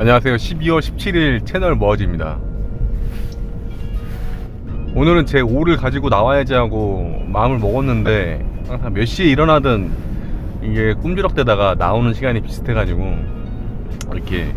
안녕하세요. 12월 17일 채널 머지입니다. 오늘은 제 5를 가지고 나와야지 하고 마음을 먹었는데 항상 몇 시에 일어나든 이게 꿈주럭대다가 나오는 시간이 비슷해가지고 이렇게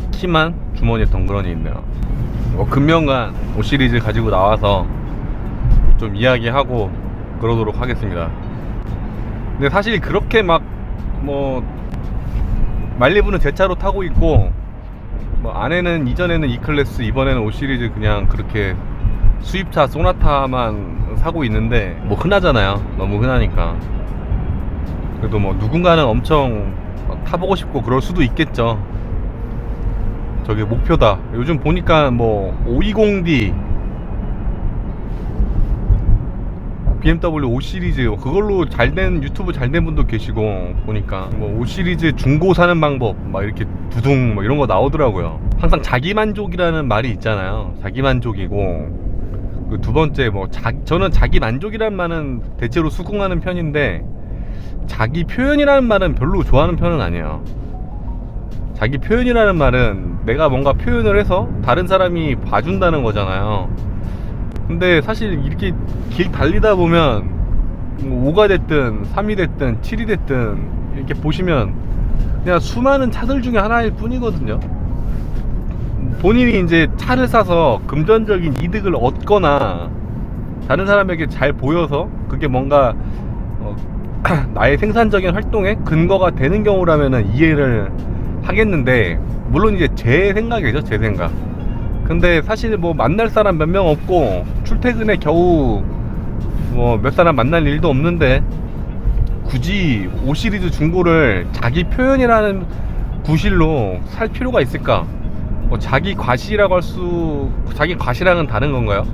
키만 주머니에 덩그러니 있네요. 금명간 5 시리즈 가지고 나와서 좀 이야기하고 그러도록 하겠습니다. 근데 사실 그렇게 막 말리부는 제 차로 타고 있고 아내는 이전에는 E클래스, 이번에는 5 시리즈 그냥 그렇게 수입차 소나타만 사고 있는데 흔하잖아요. 너무 흔하니까. 그래도 누군가는 엄청 타보고 싶고 그럴 수도 있겠죠. 저게 목표다. 요즘 보니까 520D BMW 5 시리즈 그걸로 잘된 유튜브 잘된 분도 계시고 보니까 5 시리즈 중고 사는 방법 이렇게 두둥 이런 거 나오더라고요. 항상 자기만족이라는 말이 있잖아요. 자기만족이고 그 두 번째 저는 자기만족이라는 말은 대체로 수긍하는 편인데 자기 표현이라는 말은 별로 좋아하는 편은 아니에요. 자기 표현이라는 말은 내가 뭔가 표현을 해서 다른 사람이 봐준다는 거잖아요. 근데 사실 이렇게 길 달리다 보면 5가 됐든 3이 됐든 7이 됐든 이렇게 보시면 그냥 수많은 차들 중에 하나일 뿐이거든요. 본인이 이제 차를 사서 금전적인 이득을 얻거나 다른 사람에게 잘 보여서 그게 뭔가 나의 생산적인 활동에 근거가 되는 경우라면은 이해를 하겠는데, 물론 이제 제 생각이죠, 제 생각. 근데 사실 만날 사람 몇 명 없고 출퇴근에 겨우 몇 사람 만날 일도 없는데 굳이 5 시리즈 중고를 자기 표현이라는 구실로 살 필요가 있을까? 자기 과시라고 자기 과시랑은 다른 건가요?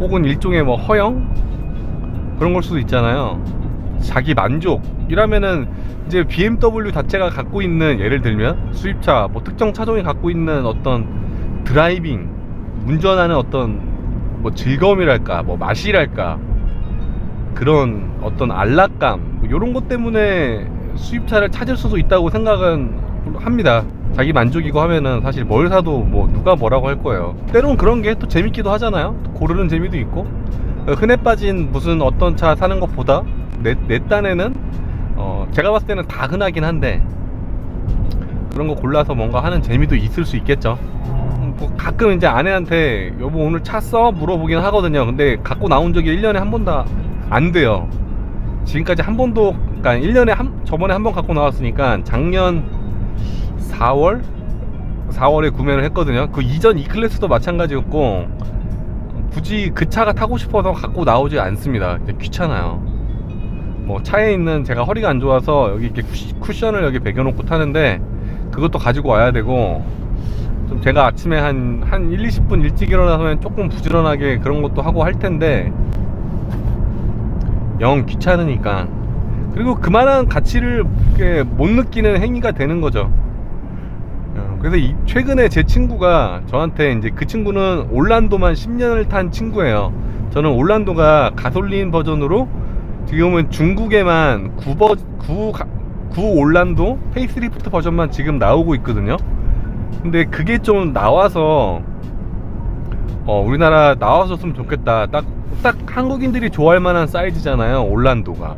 혹은 일종의 허영? 그런 걸 수도 있잖아요. 자기 만족이라면은 이제 BMW 자체가 갖고 있는, 예를 들면 수입차 특정 차종이 갖고 있는 어떤 드라이빙, 운전하는 어떤 즐거움이랄까, 맛이랄까, 그런 어떤 안락감, 요런 것 때문에 수입차를 찾을 수도 있다고 생각은 합니다. 자기 만족이고 하면은 사실 뭘 사도 누가 뭐라고 할 거예요. 때론 그런 게 또 재밌기도 하잖아요. 고르는 재미도 있고. 흔해 빠진 무슨 어떤 차 사는 것보다 내 딴에는 제가 봤을 때는 다 흔하긴 한데 그런 거 골라서 뭔가 하는 재미도 있을 수 있겠죠. 가끔 이제 아내한테 여보 오늘 차 써? 물어보긴 하거든요. 근데 갖고 나온 적이 1년에 한 번도 안 돼요. 지금까지 한 번도, 그러니까 1년에 저번에 한 번 갖고 나왔으니까 작년 4월에 구매를 했거든요. 그 이전 E클래스도 마찬가지였고 굳이 그 차가 타고 싶어서 갖고 나오지 않습니다. 귀찮아요. 차에 있는, 제가 허리가 안 좋아서 여기 이렇게 쿠션을 여기 베겨놓고 타는데 그것도 가지고 와야 되고, 좀 제가 아침에 한 1, 20분 일찍 일어나서 조금 부지런하게 그런 것도 하고 할 텐데 영 귀찮으니까. 그리고 그만한 가치를 못 느끼는 행위가 되는 거죠. 그래서 최근에 제 친구가 저한테, 이제 그 친구는 올란도만 10년을 탄 친구예요. 저는 올란도가 가솔린 버전으로 지금 보면 중국에만 9 올란도 페이스리프트 버전만 지금 나오고 있거든요. 근데 그게 좀 나와서 우리나라 나와줬으면 좋겠다. 딱 한국인들이 좋아할 만한 사이즈잖아요, 올란도가.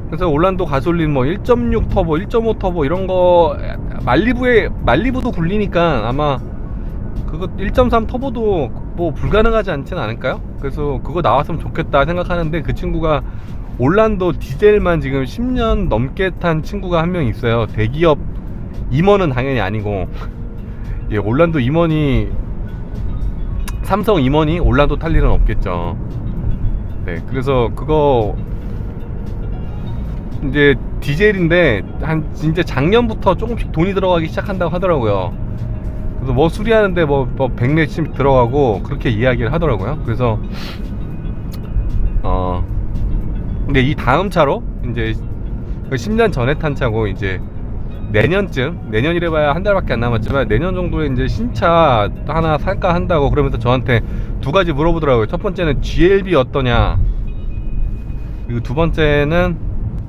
그래서 올란도 가솔린 1.6 터보, 1.5 터보 이런 거 말리부도 굴리니까 아마 그거 1.3 터보도 불가능하지 않지는 않을까요? 그래서 그거 나왔으면 좋겠다 생각하는데, 그 친구가 올란도 디젤만 지금 10년 넘게 탄 친구가 한 명 있어요. 대기업 임원은 당연히 아니고 예, 올란도 임원이, 삼성 임원이 올란도 탈 일은 없겠죠. 네, 그래서 그거 이제 디젤인데 진짜 작년부터 조금씩 돈이 들어가기 시작한다고 하더라고요. 그래서 수리하는데 100몇씩 들어가고 그렇게 이야기를 하더라고요. 그래서 근데 이 다음 차로 이제 10년 전에 탄 차고, 이제 내년이래 봐야 한 달밖에 안 남았지만 내년 정도에 이제 신차 하나 살까 한다고 그러면서 저한테 두 가지 물어보더라고요. 첫 번째는 GLB 어떠냐, 그리고 두 번째는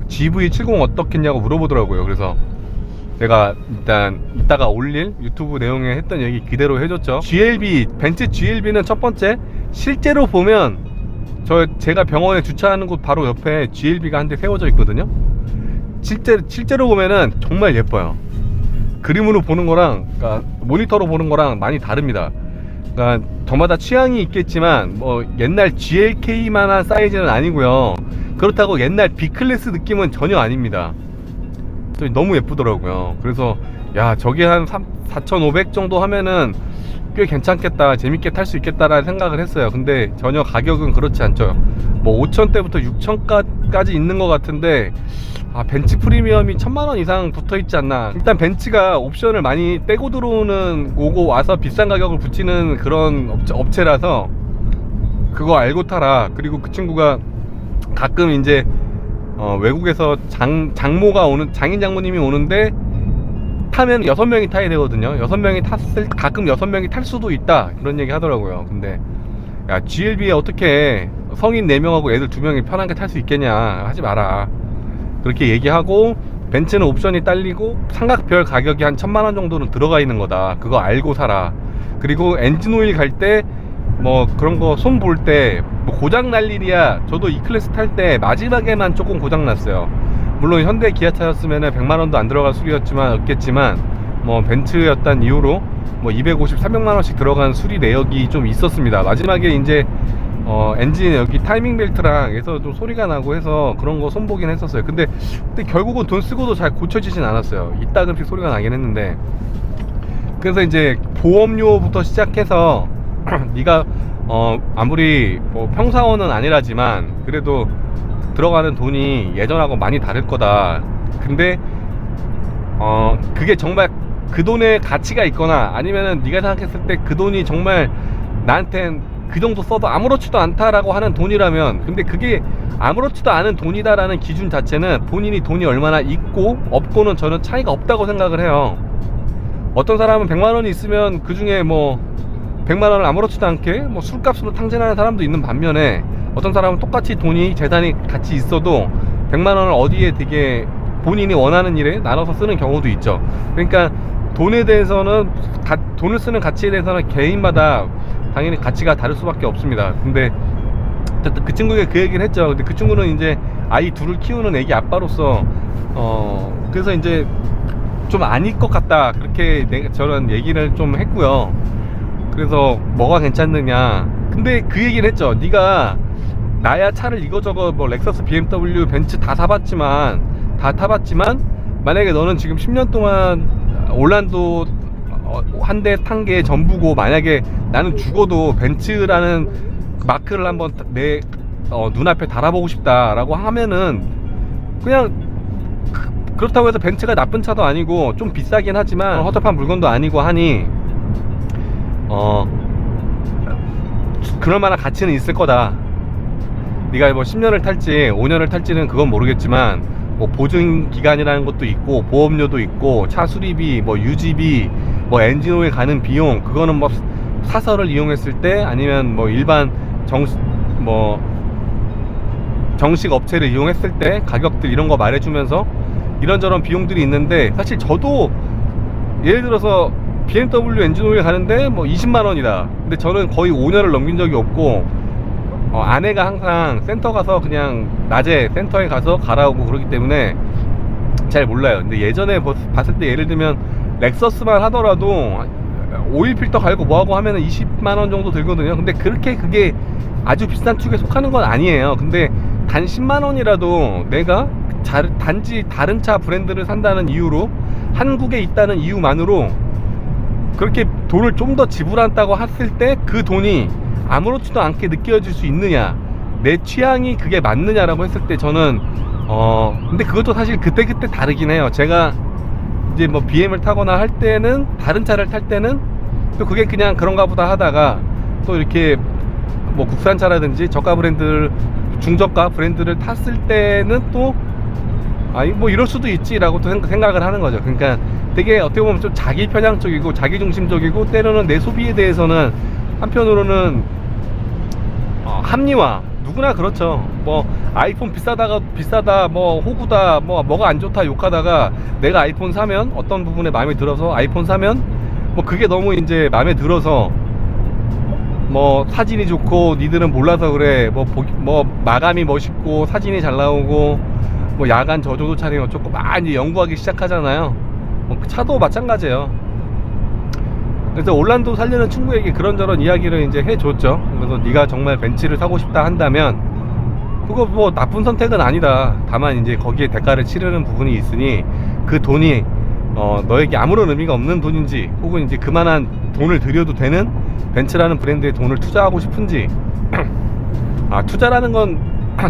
GV70 어떻겠냐고 물어보더라고요. 그래서 내가 일단 이따가 올릴 유튜브 내용에 했던 얘기 그대로 해줬죠. 벤츠 GLB는 첫 번째, 실제로 보면 제가 병원에 주차하는 곳 바로 옆에 GLB가 한 대 세워져 있거든요. 실제로 보면은 정말 예뻐요. 그림으로 보는 거랑, 그러니까 모니터로 보는 거랑 많이 다릅니다. 그러니까 저마다 취향이 있겠지만 뭐 옛날 GLK만한 사이즈는 아니고요. 그렇다고 옛날 B클래스 느낌은 전혀 아닙니다. 너무 예쁘더라고요. 그래서 야, 저게 한 4,500 정도 하면은 꽤 괜찮겠다, 재밌게 탈 수 있겠다라는 생각을 했어요. 근데 전혀 가격은 그렇지 않죠. 뭐 5,000대부터 6,000까지 있는 것 같은데, 벤츠 프리미엄이 1,000만원 이상 붙어있지 않나. 일단 벤츠가 옵션을 많이 떼고 들어오는, 오고 와서 비싼 가격을 붙이는 그런 업체라서 그거 알고 타라. 그리고 그 친구가 가끔 이제 외국에서 장인 장모님이 오는데 타면 6명이 타야 되거든요. 가끔 6명이 탈 수도 있다, 그런 얘기 하더라고요. 근데 야, GLB에 어떻게 성인 4명하고 애들 2명이 편하게 탈 수 있겠냐, 하지 마라, 그렇게 얘기하고, 벤츠는 옵션이 딸리고 삼각별 가격이 한 1,000만원 정도는 들어가 있는 거다, 그거 알고 사라. 그리고 엔진오일 갈 때 뭐 그런 거 손 볼 때 뭐 고장 날 일이야. 저도 E클래스 탈 때 마지막에만 조금 고장 났어요. 물론 현대 기아차였으면 100만원도 안 들어갈 수리였지만 뭐 벤츠였단 이유로 뭐 250, 300만원씩 들어간 수리 내역이 좀 있었습니다. 마지막에 이제 엔진 여기 타이밍 벨트랑 해서 좀 소리가 나고 해서 그런 거 손보긴 했었어요. 근데 결국은 돈 쓰고도 잘 고쳐지진 않았어요. 이따금씩 소리가 나긴 했는데. 그래서 이제 보험료부터 시작해서 네가 아무리 뭐 평사원은 아니라지만 그래도 들어가는 돈이 예전하고 많이 다를 거다. 근데 그게 정말 그 돈의 가치가 있거나, 아니면은 네가 생각했을 때 그 돈이 정말 나한텐 그 정도 써도 아무렇지도 않다라고 하는 돈이라면, 근데 그게 아무렇지도 않은 돈이다라는 기준 자체는 본인이 돈이 얼마나 있고 없고는 저는 차이가 없다고 생각을 해요. 어떤 사람은 100만원이 있으면 그 중에 뭐 100만원을 아무렇지도 않게 뭐 술값으로 탕진하는 사람도 있는 반면에, 어떤 사람은 똑같이 돈이, 재산이 같이 있어도 100만원을 어디에 되게 본인이 원하는 일에 나눠서 쓰는 경우도 있죠. 그러니까 돈에 대해서는, 돈을 쓰는 가치에 대해서는 개인마다 당연히 가치가 다를 수밖에 없습니다. 근데 그 친구가 그 얘기를 했죠. 근데 그 친구는 이제 아이 둘을 키우는 애기 아빠로서 그래서 이제 좀 아닐 것 같다, 그렇게 저런 얘기를 좀 했고요. 그래서 뭐가 괜찮느냐, 근데 그 얘기를 했죠. 네가 나야 차를 이거저거 뭐 렉서스, BMW, 벤츠 다 타봤지만 만약에 너는 지금 10년 동안 올란도 한 대 탄 게 전부고, 만약에 나는 죽어도 벤츠라는 마크를 한번 내 눈앞에 달아보고 싶다라고 하면은, 그냥 그렇다고 해서 벤츠가 나쁜 차도 아니고 좀 비싸긴 하지만 허접한 물건도 아니고 하니 그럴 만한 가치는 있을 거다. 네가 뭐 10년을 탈지 5년을 탈지는 그건 모르겠지만, 뭐 보증 기간이라는 것도 있고, 보험료도 있고, 차 수리비, 뭐 유지비, 뭐 엔진오일 가는 비용, 그거는 뭐 사설을 이용했을 때, 아니면 뭐 일반 정식 업체를 이용했을 때 가격들 이런 거 말해주면서 이런저런 비용들이 있는데, 사실 저도 예를 들어서 BMW 엔진오일 가는데 뭐 20만원이다. 근데 저는 거의 5년을 넘긴 적이 없고, 아내가 항상 센터 가서 그냥 낮에 센터에 가서 갈아오고 그러기 때문에 잘 몰라요. 근데 예전에 봤을 때 예를 들면 렉서스만 하더라도 오일 필터 갈고 뭐하고 하면은 20만원 정도 들거든요. 근데 그게 아주 비싼 축에 속하는 건 아니에요. 근데 단 10만원이라도 내가 단지 다른 차 브랜드를 산다는 이유로, 한국에 있다는 이유만으로 그렇게 돈을 좀 더 지불한다고 했을 때 그 돈이 아무렇지도 않게 느껴질 수 있느냐, 내 취향이 그게 맞느냐라고 했을 때 저는 근데 그것도 사실 그때그때 다르긴 해요. 제가 이제 뭐 BM을 타거나 할 때는, 다른 차를 탈 때는 또 그게 그냥 그런가 보다 하다가, 또 이렇게 뭐 국산차라든지 저가 브랜드를, 중저가 브랜드를 탔을 때는 또 뭐 이럴 수도 있지라고 또 생각을 하는 거죠. 그러니까 되게 어떻게 보면 좀 자기 편향적이고 자기 중심적이고, 때로는 내 소비에 대해서는 한편으로는 합리화, 누구나 그렇죠. 뭐 아이폰 비싸다 뭐 호구다 뭐가 안 좋다 욕하다가 내가 아이폰 사면 어떤 부분에 마음에 들어서 아이폰 사면 뭐 그게 너무 이제 마음에 들어서 뭐 사진이 좋고 니들은 몰라서 그래 뭐 마감이 멋있고 사진이 잘 나오고 뭐 야간 저조도 촬영 어쩌고 막 이제 연구하기 시작하잖아요. 뭐 차도 마찬가지예요. 그래서 올란도 살려는 친구에게 그런저런 이야기를 이제 해줬죠. 그래서 네가 정말 벤츠를 사고 싶다 한다면 그거 뭐 나쁜 선택은 아니다. 다만 이제 거기에 대가를 치르는 부분이 있으니 그 돈이 너에게 아무런 의미가 없는 돈인지 혹은 이제 그만한 돈을 들여도 되는 벤츠라는 브랜드에 돈을 투자하고 싶은지 투자라는 건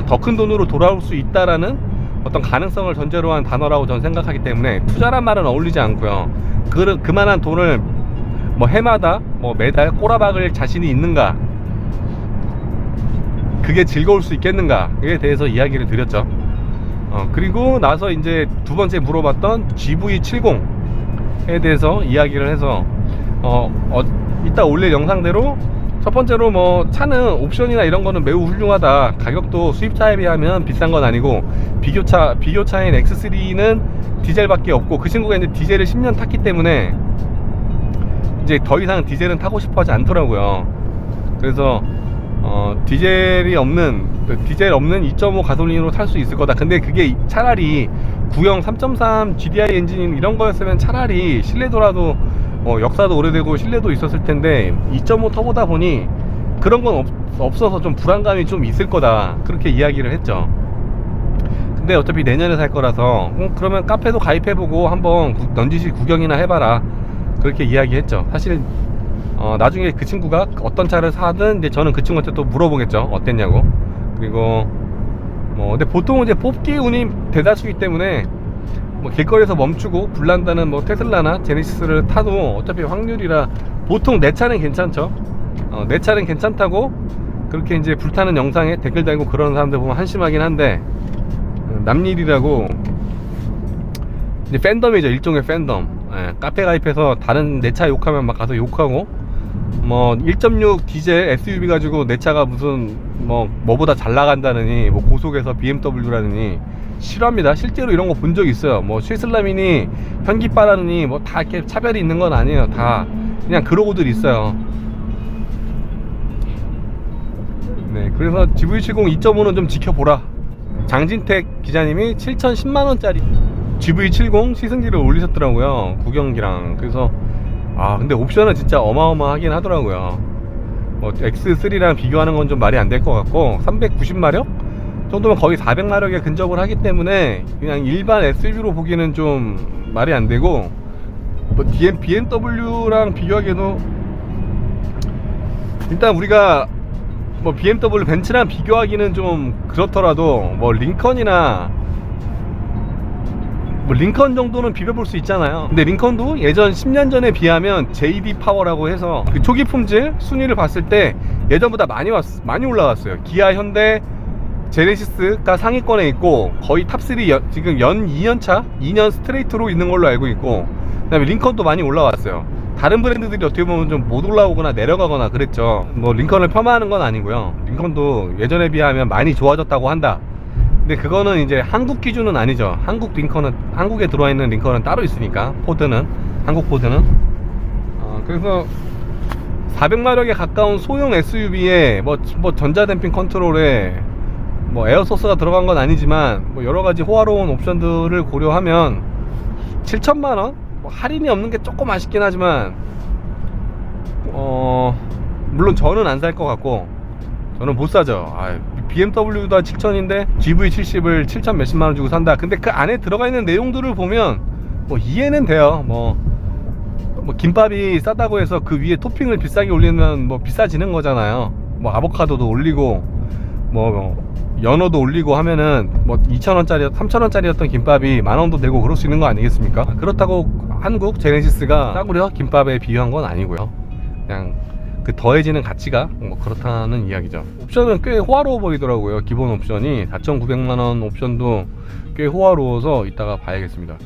더 큰 돈으로 돌아올 수 있다라는 어떤 가능성을 전제로 한 단어라고 저는 생각하기 때문에 투자란 말은 어울리지 않고요. 그만한 돈을 뭐 해마다 뭐 매달 꼬라박을 자신이 있는가, 그게 즐거울 수 있겠는가에 대해서 이야기를 드렸죠. 그리고 나서 이제 두 번째 물어봤던 GV70에 대해서 이야기를 해서 이따 올릴 영상대로 첫 번째로 뭐 차는 옵션이나 이런 거는 매우 훌륭하다. 가격도 수입차에 비하면 비싼 건 아니고 비교차인 X3는 디젤밖에 없고 그 친구가 이제 디젤을 10년 탔기 때문에 이제 더 이상 디젤은 타고 싶어 하지 않더라고요. 그래서 디젤 없는 2.5 가솔린으로 탈 수 있을 거다. 근데 그게 차라리 구형 3.3 GDI 엔진 이런 거였으면 차라리 실내도라도 역사도 오래되고 실내도 있었을 텐데 2.5 터보다 보니 그런 건 없어서 좀 불안감이 좀 있을 거다. 그렇게 이야기를 했죠. 근데 어차피 내년에 살 거라서 그러면 카페도 가입해보고 한번 넌지시 구경이나 해봐라. 그렇게 이야기했죠. 사실 나중에 그 친구가 어떤 차를 사든 이제 저는 그 친구한테 또 물어보겠죠. 어땠냐고. 그리고 근데 보통은 이제 뽑기 운이 대다수이기 때문에 뭐 길거리에서 멈추고 불난다는 뭐 테슬라나 제네시스를 타도 어차피 확률이라 보통 내 차는 괜찮죠. 내 차는 괜찮다고 그렇게 이제 불타는 영상에 댓글 달고 그러는 사람들 보면 한심하긴 한데 남일이라고 이제 팬덤이죠. 일종의 팬덤. 카페 가입해서 다른 내 차 욕하면 막 가서 욕하고 뭐 1.6 디젤 SUV 가지고 내 차가 무슨 뭐보다 잘 나간다느니 뭐 고속에서 BMW라느니 싫어합니다. 실제로 이런 거 본 적 있어요. 뭐 쉐슬라민이 현기빠라느니 뭐 다 이렇게 차별이 있는 건 아니에요. 다 그냥 그러고들 있어요. 네, 그래서 GV70 2.5는 좀 지켜보라. 장진택 기자님이 7,010만원짜리 GV70 시승기를 올리셨더라고요. 구경기랑. 그래서 근데 옵션은 진짜 어마어마하긴 하더라고요. 뭐 X3랑 비교하는 건 좀 말이 안 될 것 같고 390마력 정도면 거의 400마력에 근접을 하기 때문에 그냥 일반 SUV로 보기에는 좀 말이 안 되고 뭐 BMW랑 비교하기에도 일단 우리가 뭐 BMW 벤츠랑 비교하기는 좀 그렇더라도 뭐 링컨 정도는 비벼볼 수 있잖아요. 근데 링컨도 예전 10년 전에 비하면 JD 파워라고 해서 그 초기 품질 순위를 봤을 때 예전보다 많이 올라갔어요. 기아, 현대, 제네시스가 상위권에 있고 거의 탑3 지금 2년차 2년 스트레이트로 있는 걸로 알고 있고 그 다음에 링컨도 많이 올라왔어요. 다른 브랜드들이 어떻게 보면 좀 못 올라오거나 내려가거나 그랬죠. 뭐 링컨을 폄하하는 건 아니고요. 링컨도 예전에 비하면 많이 좋아졌다고 한다. 근데 그거는 이제 한국 기준은 아니죠. 한국에 들어와 있는 링컨은 따로 있으니까 한국 포드는 그래서 400마력에 가까운 소형 SUV에 뭐 전자댐핑 컨트롤에 뭐 에어소스가 들어간 건 아니지만 뭐 여러가지 호화로운 옵션들을 고려하면 7천만원? 뭐 할인이 없는 게 조금 아쉽긴 하지만 물론 저는 안 살 것 같고 저는 못 사죠. BMW도 7천인데 GV70을 7천 몇십만원 주고 산다. 근데 그 안에 들어가 있는 내용들을 보면 뭐 이해는 돼요. 뭐 김밥이 싸다고 해서 그 위에 토핑을 비싸게 올리면 뭐 비싸지는 거잖아요. 뭐 아보카도도 올리고 뭐 연어도 올리고 하면은 뭐 2,000원짜리 3,000원짜리였던 김밥이 만원도 되고 그럴 수 있는 거 아니겠습니까? 그렇다고 한국 제네시스가 싸구려 김밥에 비유한 건 아니고요. 그냥 그 더해지는 가치가 뭐 그렇다는 이야기죠. 옵션은 꽤 호화로워 보이더라고요. 기본 옵션이 4,900만원 옵션도 꽤 호화로워서 이따가 봐야겠습니다.